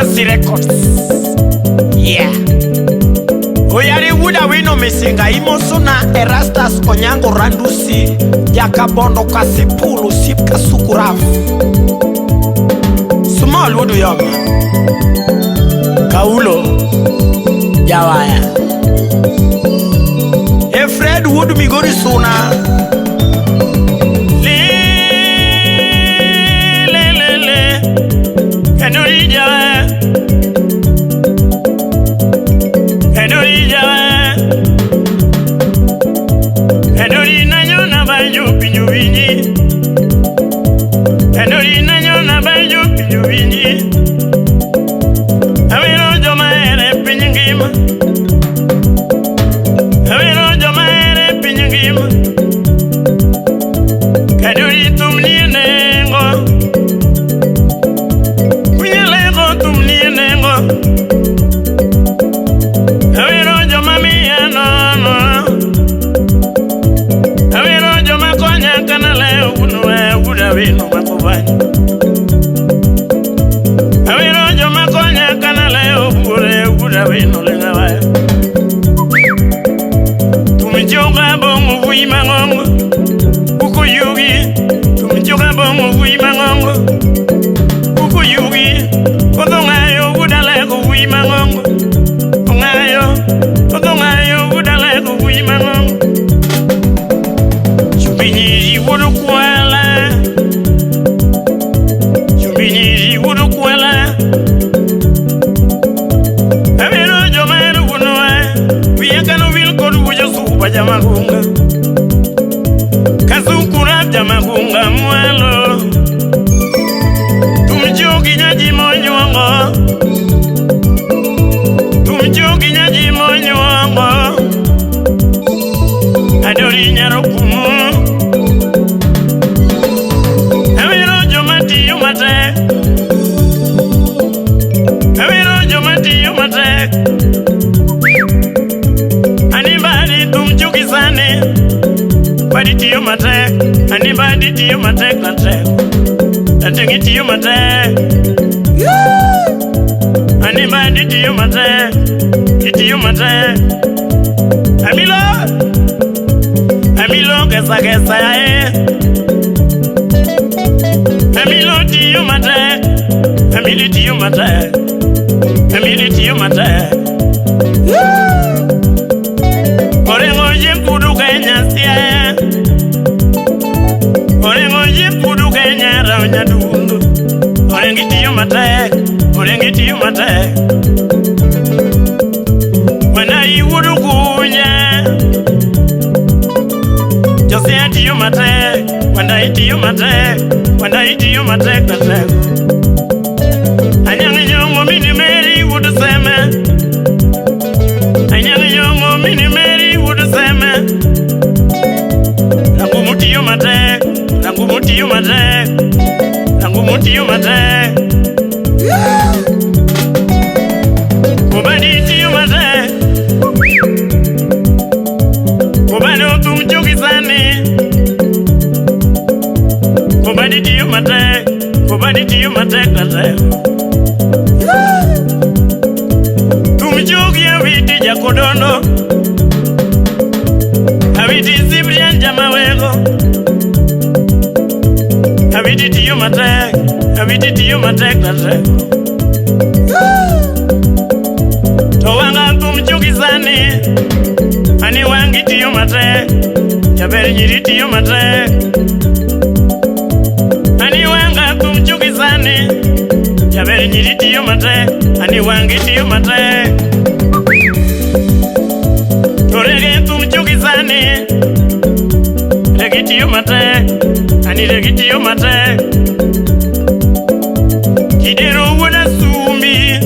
Wasi Records. Yeah. Oyari wuda wino misinga imosuna Erastas Onyango Randusi Yakabondo Kasipulu Sipka Sukurafu Small wudu yoma Kaulo Jawaya Fred wudu migori suna Kanuri Jawaya Kanuri Jawaya Kanuri nanyo na banjo pinyu winyi Kanuri nanyo na banjo pinyu winyi Awero joma ere pinyu ngima Awero joma ere pinyu ngima Kanuri tumni nengo Kunyelego tumni nengo Awero joma miya no Awero joma konya kanale ugunwe uguda winu makubanya Awero joma konya kanale uguda winu lingawaya Tumichoka bongo vuima ngongo Uko yugi Tumichoka bongo vuima ngongo Uko yugi Kodongayo udaleko vuima ngongo Kodongayo udaleko vuima ngongo Chubinyiri wudu kuala Chubinyiri wudu kuala Awero jomero wunoa Wiyakano wilkodu wujo supa jamagunga Kasukura jamagunga mwalo Tumjogi nyaji monyongo Tumjogi nyaji monyongo Adori nyaro kumu Awero jomati yumate Awero jomati yumate Anibadi tumjogi sane Badi tiyo mate Anibadi tiyo mate kante Atengi tiyo mate Anibadi tiyo mate Itiyo mate Amilo kesa ya Amilo tiyo mate Amili tiyo mate Amili tiyo mate Orengo jempudu kenya siya Orengo jempudu kenya raunya dundu Orengi tiyo mate Orengi tiyo mate Wana iwudu kunya Jose tiyo mate Wanda itiyo mate Wanda itiyo mate kate Anyang yongo mini meri wudu seme Anyang yongo mini meri wudu seme Langu mutiyo mate Langu mutiyo mate Langu mutiyo mate Kubadi tiyo mate Kubadi tumchoki sani Kubadi tiyo mate Kubadi tiyo mate kate Tumchoki ya viti jakodono Aviti Cyprian jamawego Aviti tiyo mate Aviti tiyo mate kate Towanga tumchoki sani Ani wangi tiyo mate Jaberi nyiri tiyo mate Ani wanga tumchoki sani Jaberi nyiri tiyo mate Ani wangi tiyo mate Torege tumchoki sani Regi tiyo mate Ani regi tiyo mate Kidero wuda sumbi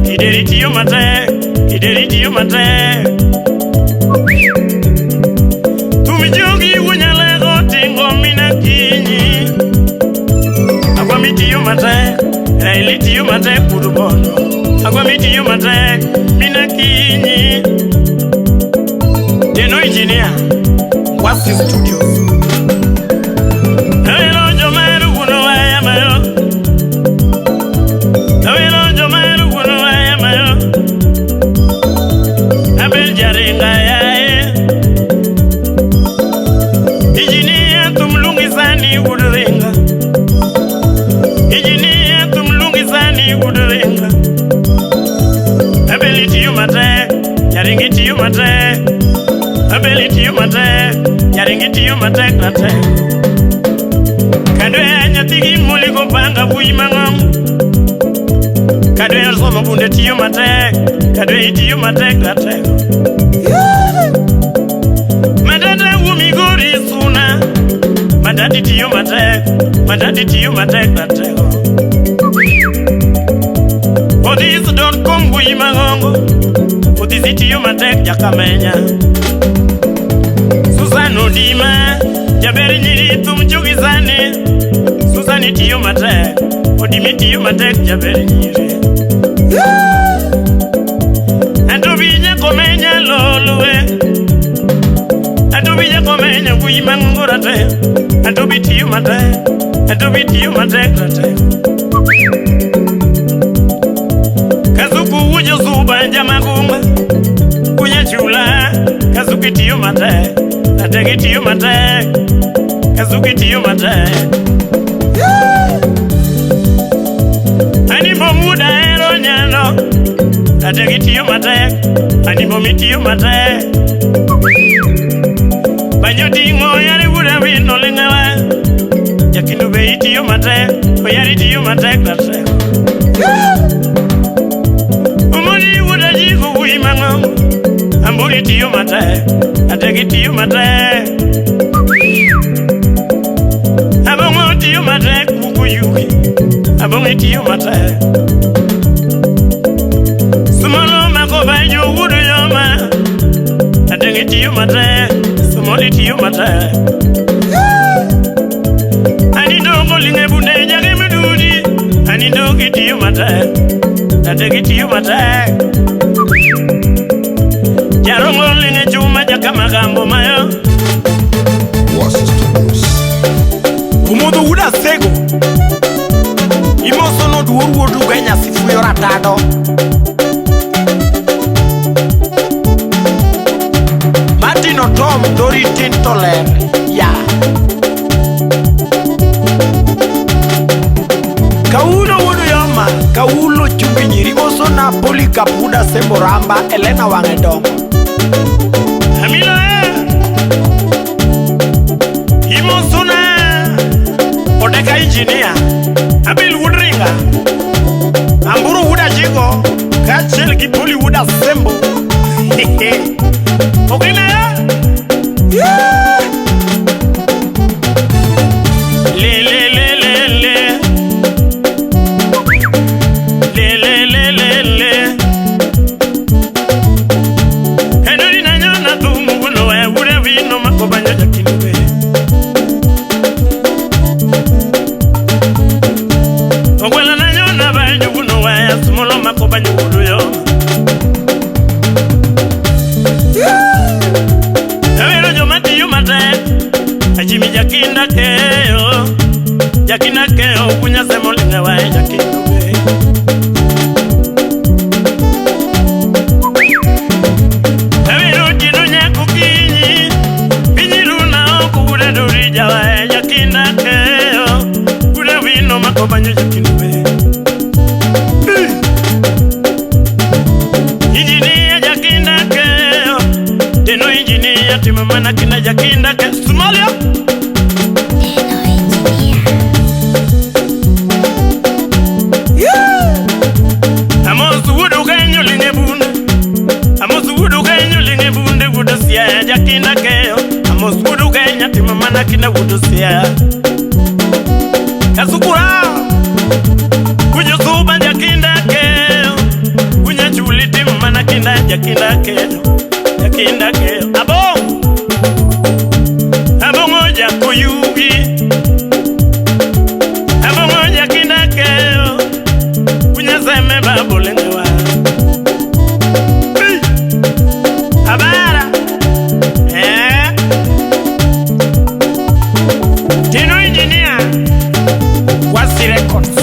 Kideri tiyo mate Kideri tiyo mate Tumijogi wunyalego tingo mina kinyi Agwa mitiyo mate Raili tiyo mate kurubono Agwa mitiyo mate mina kinyi Deno engineer Wasi Studios Awero jomero wuno waya mayo tiyo matek, nyaringi tiyo matek na tek. Kadwe nyathi gi muli go panga bui mang'ong. Kadwe somo bunde tiyo matek, kadwe tiyo matek na tek. Madada wumi gori suna, madadi tiyo matek, madadi tiyo matek na tek. Odis don kom bui mang'ongo, odis tiyo matek jakamenya. Susano dima, jaberi nyiri tum jugizane. Susani tiyo matek, odimi tiyo matek jaberi nyiri. Adobinya komenya lolwe, adobinya komenya bui mangorate. Adobi tiyo matek, adobi tiyo matek rate. Kazuku ujo suba jamagunga, kunya chula. Kazuki tiyo matek, ategi tiyo matek, kazuki tiyo matek. Animo muda ero nyano, ategi tiyo matek, animo mi tiyo matek. Banyo tingo yari wuda wino lingawa, jakindu be tiyo matek, oyari tiyo matek natek. Umoni wuda jiku uimangong, amburi tiyo matek, ategi tiyo matek. Abongo tiyo matek bukuyuki, abongo tiyo matek. Sumolo mako banyo wudu yoma, ategi tiyo matek, sumoli tiyo matek. Ani dongo linge bunde jage medudi, ani dogi tiyo matek, ategi tiyo matek. Jarongo linge chuma jakama gambo mayo. Umudu uda sego Imoso no duoru ganya sifuyo ratado. Martino Tom Dori Tintoler ya Kaulo wudu yoma Kaulo chubinyiri Imoso Napoli kapuda semboramba Elena Wangedongo Amilo Imoso na Odeka engineer Abil Woodringa Amburu Wooda Jigo Kachel Gipoli Wooda Sembo Okay na ya Le le le le le Le le le le le Henori na nyona tumu Wuno we Wuda vino makobanya jakinube Ogwela na nyona banyo Wuno we Sumolo makobanya wudu yo Awero jomati yu matek Ajimi jakinda keo Jakinda keo Kunya semo linga wae jakindube Awero jino nyako kinyi Pinyi luna oku Kuda dorija wae jakinda keo Kuda wino makobanyo jakindube Injinia jakinda keo Deno injinia timamana kina jakinda keo Somalia Amos wudu kanyo linge bunde Amos wudu kanyo linge bunde Wudu siya jakinda keo Amos wudu kanya timamana kina wudu siya Kasukura Kunyo suba jakinda keo Kunya chuli timamana kina jakinda keo Jakinda keo Abong Abongo jako yugi Abongo jakinda keo Kunya seme babu lengewa Abara Tino engineer Wasi Records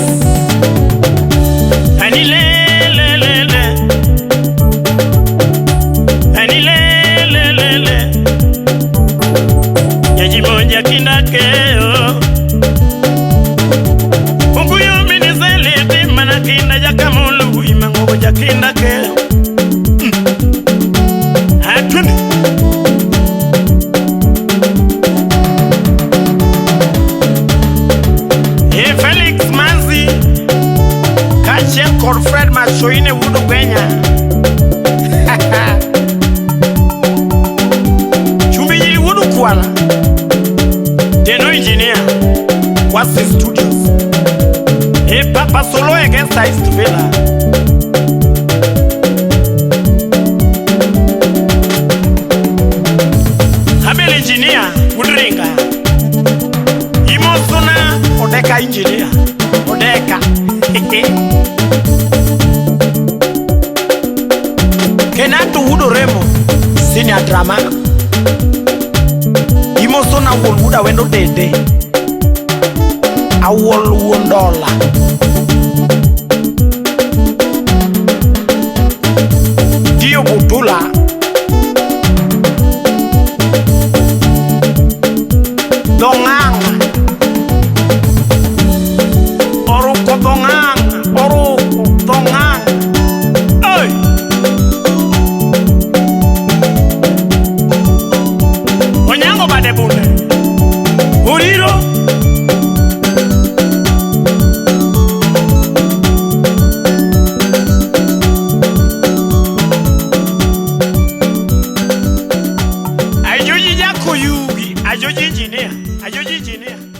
Anile le le le Anile le le le Yajimo jakinda keo Unguyo minisele Mana kinda jakamulu Imango jakinda keo Atuni Masi Studios. Papa Solo against East Villa. Abel Engineer, Udringa. Imosuna, Odeka Engineer. Odeka. Kenatu Udo Remo, Senior Drama. Imosuna Woolwood, Wendo Dede. Awol Wondola. Dio Butula. Dongang. Oruko Dongang. Oruko Dongang. Oi. Onyango Badebune. Uriro. Ajoji Engineer.